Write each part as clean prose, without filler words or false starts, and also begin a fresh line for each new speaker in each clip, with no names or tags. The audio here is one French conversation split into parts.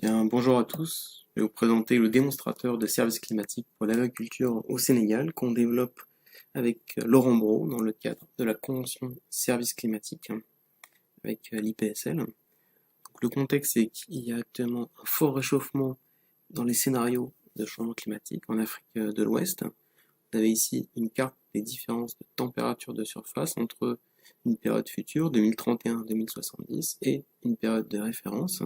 Bien, bonjour à tous. Je vais vous présenter le démonstrateur de services climatiques pour l'agriculture au Sénégal qu'on développe avec Laurent Brault dans le cadre de la Convention services climatiques avec l'IPSL. Donc, le contexte, c'est qu'il y a actuellement un fort réchauffement dans les scénarios de changement climatique en Afrique de l'Ouest. Vous avez ici une carte des différences de température de surface entre une période future, 2031-2070, et une période de référence.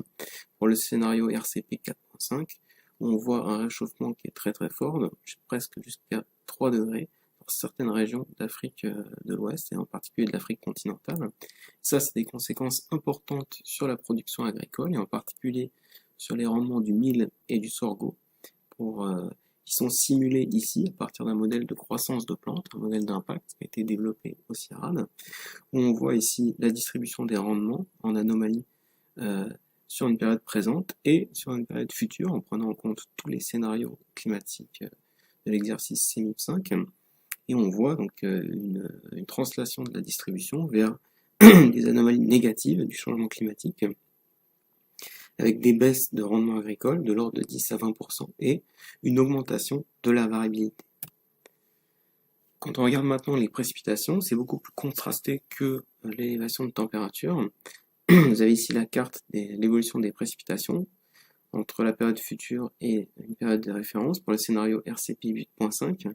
Pour le scénario RCP 4.5, on voit un réchauffement qui est très très fort, presque jusqu'à 3 degrés dans certaines régions d'Afrique de l'Ouest et en particulier de l'Afrique continentale. Ça, c'est des conséquences importantes sur la production agricole et en particulier sur les rendements du mil et du sorgho qui sont simulés ici à partir d'un modèle de croissance de plantes, un modèle d'impact qui a été développé au CIRAD, où on voit ici la distribution des rendements en anomalie euh, sur une période présente et sur une période future en prenant en compte tous les scénarios climatiques de l'exercice CMIP5 et on voit donc une translation de la distribution vers des anomalies négatives du changement climatique avec des baisses de rendement agricole de l'ordre de 10 à 20% et une augmentation de la variabilité. Quand on regarde maintenant les précipitations, c'est beaucoup plus contrasté que l'élévation de température. Vous avez ici la carte de l'évolution des précipitations entre la période future et une période de référence pour le scénario RCP 8.5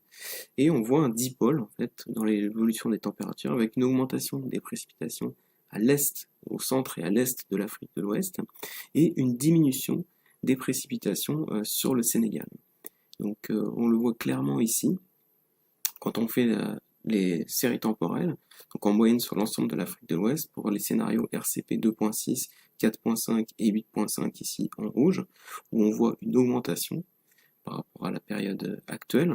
et on voit un dipôle en fait dans l'évolution des températures avec une augmentation des précipitations à l'est, au centre et à l'est de l'Afrique de l'Ouest et une diminution des précipitations sur le Sénégal. Donc on le voit clairement ici quand on fait les séries temporelles, donc en moyenne sur l'ensemble de l'Afrique de l'Ouest, pour les scénarios RCP 2.6, 4.5 et 8.5 ici en rouge, où on voit une augmentation par rapport à la période actuelle,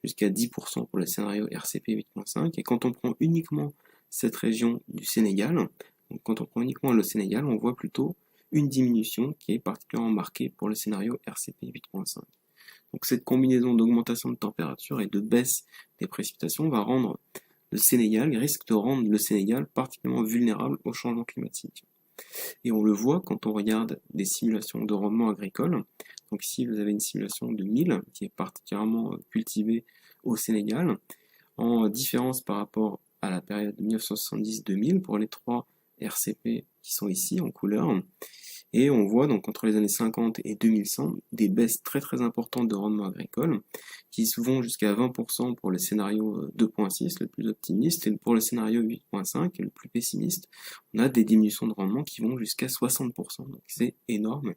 jusqu'à 10% pour le scénario RCP 8.5, et quand on prend uniquement cette région du Sénégal, donc quand on prend uniquement le Sénégal, on voit plutôt une diminution qui est particulièrement marquée pour le scénario RCP 8.5. Donc cette combinaison d'augmentation de température et de baisse des précipitations va rendre le Sénégal, risque de rendre le Sénégal particulièrement vulnérable au changement climatique. Et on le voit quand on regarde des simulations de rendement agricole. Donc ici, vous avez une simulation de mil qui est particulièrement cultivée au Sénégal, en différence par rapport à la période 1970-2000 pour les trois RCP qui sont ici en couleur. Et on voit donc entre les années 50 et 2100 des baisses très très importantes de rendement agricole qui vont jusqu'à 20% pour le scénario 2.6 le plus optimiste et pour le scénario 8.5 le plus pessimiste, on a des diminutions de rendement qui vont jusqu'à 60%. Donc c'est énorme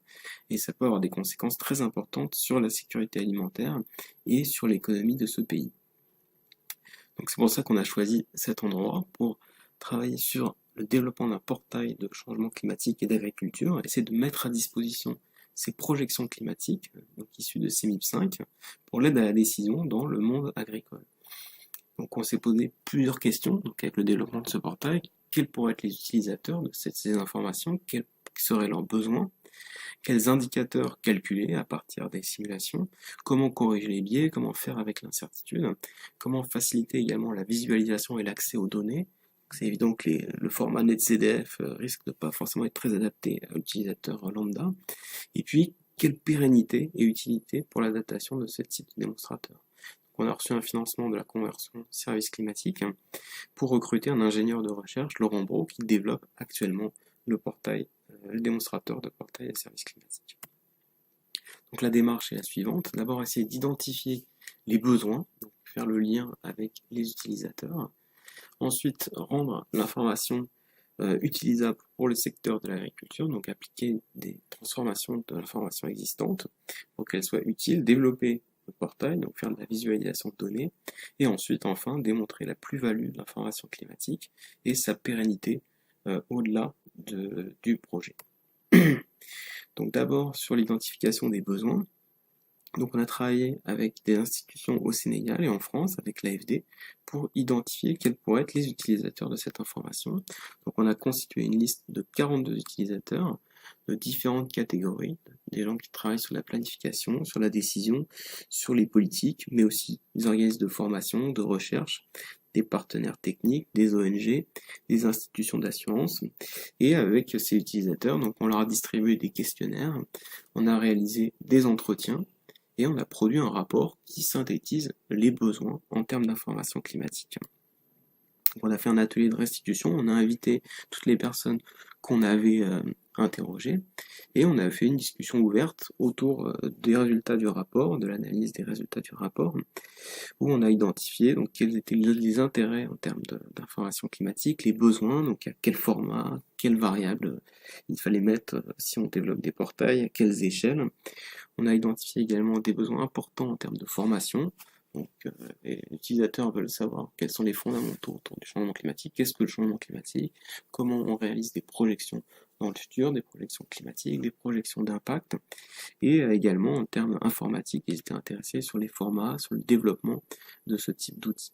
et ça peut avoir des conséquences très importantes sur la sécurité alimentaire et sur l'économie de ce pays. Donc c'est pour ça qu'on a choisi cet endroit pour travailler sur le développement d'un portail de changement climatique et d'agriculture, essayer de mettre à disposition ces projections climatiques, donc issues de CMIP5, pour l'aide à la décision dans le monde agricole. Donc on s'est posé plusieurs questions donc avec le développement de ce portail. Quels pourraient être les utilisateurs de ces informations? Quels seraient leurs besoins? Quels indicateurs calculer à partir des simulations? Comment corriger les biais? Comment faire avec l'incertitude? Comment faciliter également la visualisation et l'accès aux données? C'est évident que le format NetCDF risque de pas forcément être très adapté à l'utilisateur lambda. Et puis, quelle pérennité et utilité pour l'adaptation de ce type de démonstrateur? On a reçu un financement de la conversion service climatique pour recruter un ingénieur de recherche, Laurent Brault, qui développe actuellement le portail, le démonstrateur de portail à services climatiques. Donc la démarche est la suivante. D'abord essayer d'identifier les besoins, donc faire le lien avec les utilisateurs. Ensuite rendre l'information utilisable pour le secteur de l'agriculture, donc appliquer des transformations de l'information existante pour qu'elle soit utile, développer le portail, donc faire de la visualisation de données, et ensuite enfin démontrer la plus-value de l'information climatique et sa pérennité au-delà du projet. Donc d'abord sur l'identification des besoins. Donc on a travaillé avec des institutions au Sénégal et en France, avec l'AFD, pour identifier quels pourraient être les utilisateurs de cette information. Donc on a constitué une liste de 42 utilisateurs de différentes catégories, des gens qui travaillent sur la planification, sur la décision, sur les politiques, mais aussi des organismes de formation, de recherche, des partenaires techniques, des ONG, des institutions d'assurance. Et avec ces utilisateurs, donc on leur a distribué des questionnaires, on a réalisé des entretiens et on a produit un rapport qui synthétise les besoins en termes d'information climatique. Donc on a fait un atelier de restitution, on a invité toutes les personnes qu'on avait interrogées et on a fait une discussion ouverte autour des résultats du rapport, de l'analyse des résultats du rapport, où on a identifié donc quels étaient les intérêts en termes d'information climatique, les besoins, donc à quel format, quelles variables il fallait mettre si on développe des portails, à quelles échelles. On a identifié également des besoins importants en termes de formation. Donc, les utilisateurs veulent savoir quels sont les fondamentaux autour du changement climatique, qu'est-ce que le changement climatique, comment on réalise des projections dans le futur, des projections climatiques, des projections d'impact, et également en termes informatiques, ils étaient intéressés sur les formats, sur le développement de ce type d'outils.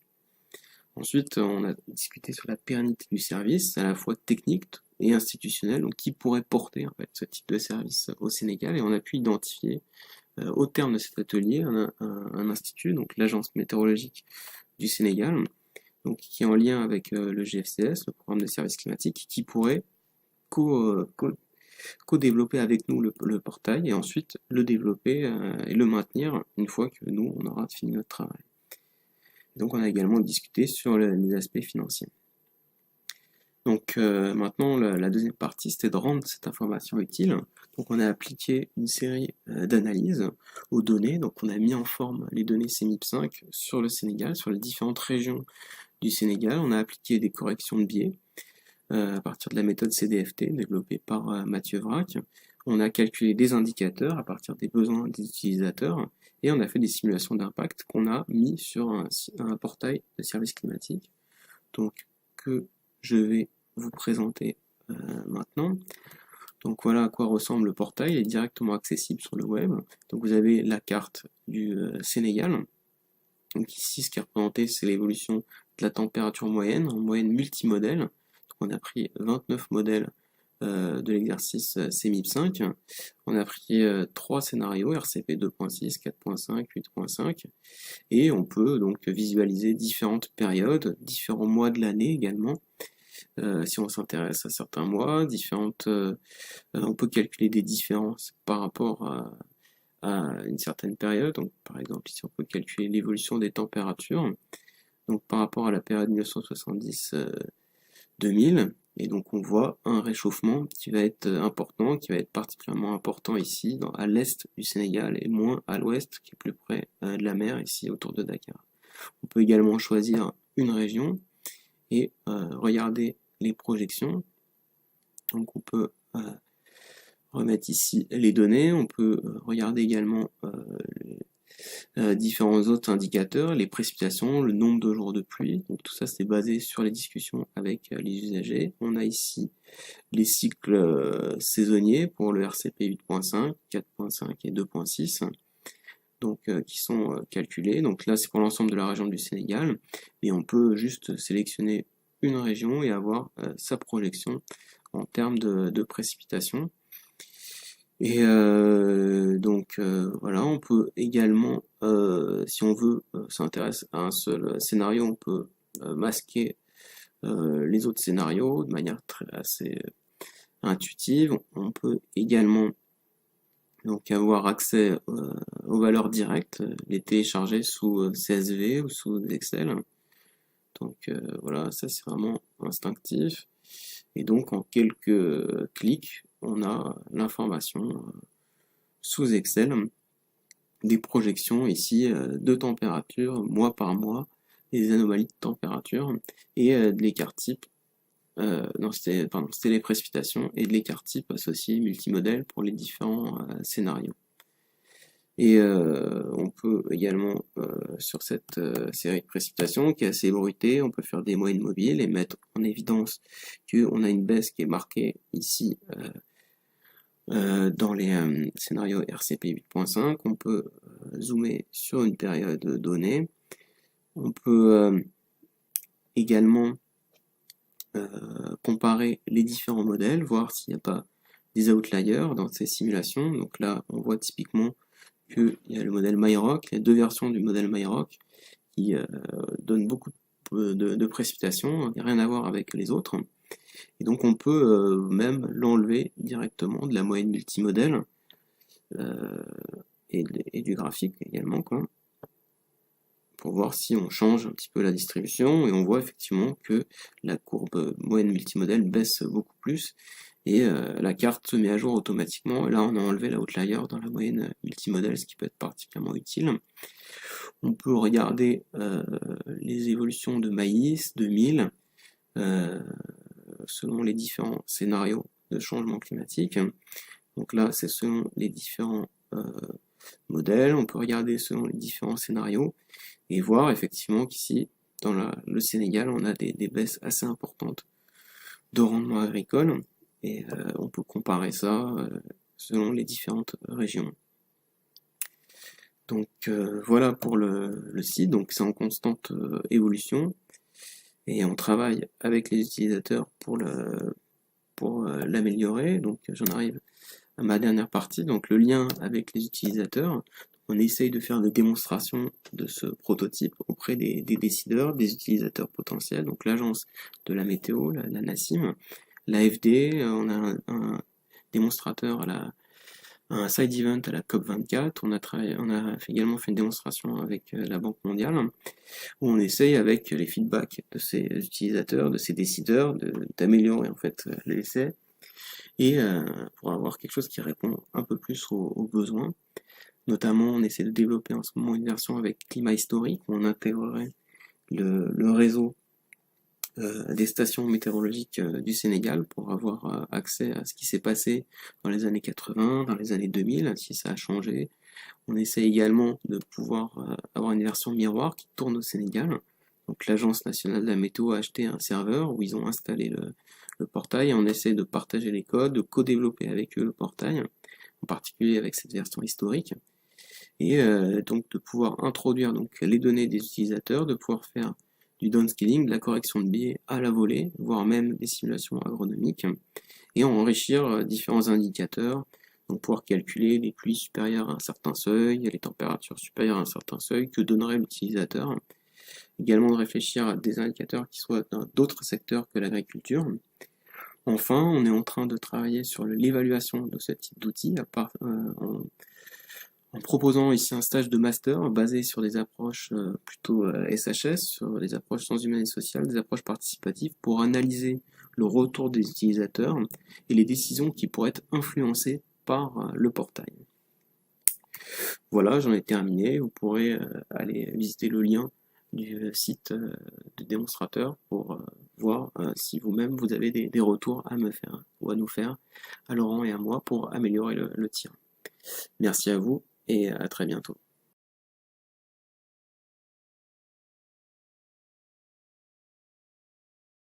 Ensuite, on a discuté sur la pérennité du service, à la fois technique et institutionnel, donc qui pourrait porter en fait, ce type de service au Sénégal, et on a pu identifier au terme de cet atelier un institut, donc l'Agence météorologique du Sénégal, donc qui est en lien avec le GFCS, le programme de services climatiques, qui pourrait co-développer avec nous le portail et ensuite le développer et le maintenir une fois que nous, on aura fini notre travail. Donc on a également discuté sur les aspects financiers. Donc maintenant, la deuxième partie, c'était de rendre cette information utile. Donc on a appliqué une série d'analyses aux données. Donc on a mis en forme les données CMIP5 sur le Sénégal, sur les différentes régions du Sénégal. On a appliqué des corrections de biais à partir de la méthode CDFT développée par Mathieu Vrac. On a calculé des indicateurs à partir des besoins des utilisateurs et on a fait des simulations d'impact qu'on a mis sur un portail de services climatiques. Donc que je vais vous présenter maintenant. Donc voilà à quoi ressemble le portail, il est directement accessible sur le web. Donc vous avez la carte du Sénégal. Donc ici ce qui est représenté c'est l'évolution de la température moyenne, en moyenne multimodèle. Donc on a pris 29 modèles de l'exercice CMIP5. On a pris 3 scénarios, RCP 2.6, 4.5, 8.5, et on peut donc visualiser différentes périodes, différents mois de l'année également. Si on s'intéresse à certains mois, on peut calculer des différences par rapport à une certaine période. Donc, par exemple, ici on peut calculer l'évolution des températures. Donc, par rapport à la période 1970-2000, et donc on voit un réchauffement qui va être important, qui va être particulièrement important ici, à l'est du Sénégal, et moins à l'ouest, qui est plus près de la mer, ici autour de Dakar. On peut également choisir une région et regarder les projections. Donc on peut remettre ici les données, on peut regarder également différents autres indicateurs, les précipitations, le nombre de jours de pluie. Donc tout ça c'est basé sur les discussions avec les usagers. On a ici les cycles saisonniers pour le RCP 8.5, 4.5 et 2.6. Donc qui sont calculés. Donc là c'est pour l'ensemble de la région du Sénégal, et on peut juste sélectionner une région et avoir sa projection en termes de précipitation. Et donc voilà, on peut également, si on veut s'intéresser à un seul scénario, on peut masquer les autres scénarios de manière assez intuitive. On peut également donc avoir accès aux valeurs directes, les télécharger sous CSV ou sous Excel. Donc voilà, ça c'est vraiment instinctif. Et donc en quelques clics, on a l'information sous Excel, des projections ici de température, mois par mois, des anomalies de température, et de l'écart type. C'était les précipitations et de l'écart type associé multimodèle pour les différents scénarios. Et on peut également, sur cette série de précipitations qui est assez bruitée, on peut faire des moyennes mobiles et mettre en évidence qu'on a une baisse qui est marquée ici dans les scénarios RCP 8.5. On peut zoomer sur une période donnée. On peut également comparer les différents modèles, voir s'il n'y a pas des outliers dans ces simulations. Donc là, on voit typiquement qu'il y a le modèle MyROC, il y a deux versions du modèle MyROC qui donnent beaucoup de précipitation, rien à voir avec les autres. Et donc on peut même l'enlever directement de la moyenne multimodèle et du graphique également, quoi, pour voir si on change un petit peu la distribution, et on voit effectivement que la courbe moyenne multimodèle baisse beaucoup plus, et la carte se met à jour automatiquement. Là on a enlevé la outlier dans la moyenne multimodèle, ce qui peut être particulièrement utile. On peut regarder les évolutions de maïs, de mil, selon les différents scénarios de changement climatique. Donc là, c'est selon les différents modèles. On peut regarder selon les différents scénarios et voir effectivement qu'ici, dans le Sénégal, on a des baisses assez importantes de rendement agricole, et on peut comparer ça selon les différentes régions. Donc voilà pour le site. Donc c'est en constante évolution, et on travaille avec les utilisateurs pour l'améliorer. Donc j'en arrive à ma dernière partie, donc le lien avec les utilisateurs. On essaye de faire des démonstrations de ce prototype auprès des décideurs, des utilisateurs potentiels, donc l'agence de la météo, la NACIM, l'AFD, on a un démonstrateur un side event à la COP24, on a également fait une démonstration avec la Banque mondiale, où on essaye avec les feedbacks de ces utilisateurs, de ces décideurs, d'améliorer en fait l'essai, et pour avoir quelque chose qui répond un peu plus aux besoins. Notamment, on essaie de développer en ce moment une version avec climat historique, où on intégrerait le réseau des stations météorologiques du Sénégal pour avoir accès à ce qui s'est passé dans les années 80, dans les années 2000, si ça a changé. On essaie également de pouvoir avoir une version miroir qui tourne au Sénégal. Donc l'Agence nationale de la météo a acheté un serveur où ils ont installé le portail, et on essaie de partager les codes, de co-développer avec eux le portail, en particulier avec cette version historique, et donc de pouvoir introduire donc les données des utilisateurs, de pouvoir faire du downscaling, de la correction de biais à la volée, voire même des simulations agronomiques, et enrichir différents indicateurs, donc pouvoir calculer les pluies supérieures à un certain seuil, les températures supérieures à un certain seuil, que donnerait l'utilisateur. Également de réfléchir à des indicateurs qui soient dans d'autres secteurs que l'agriculture. Enfin, on est en train de travailler sur l'évaluation de ce type d'outils en proposant ici un stage de master basé sur des approches plutôt SHS, sur des approches sciences humaines et sociales, des approches participatives, pour analyser le retour des utilisateurs et les décisions qui pourraient être influencées par le portail. Voilà, j'en ai terminé. Vous pourrez aller visiter le lien du site de démonstrateur pour voir si vous-même vous avez des retours à me faire ou à nous faire, à Laurent et à moi, pour améliorer le tir. Merci à vous et à très bientôt.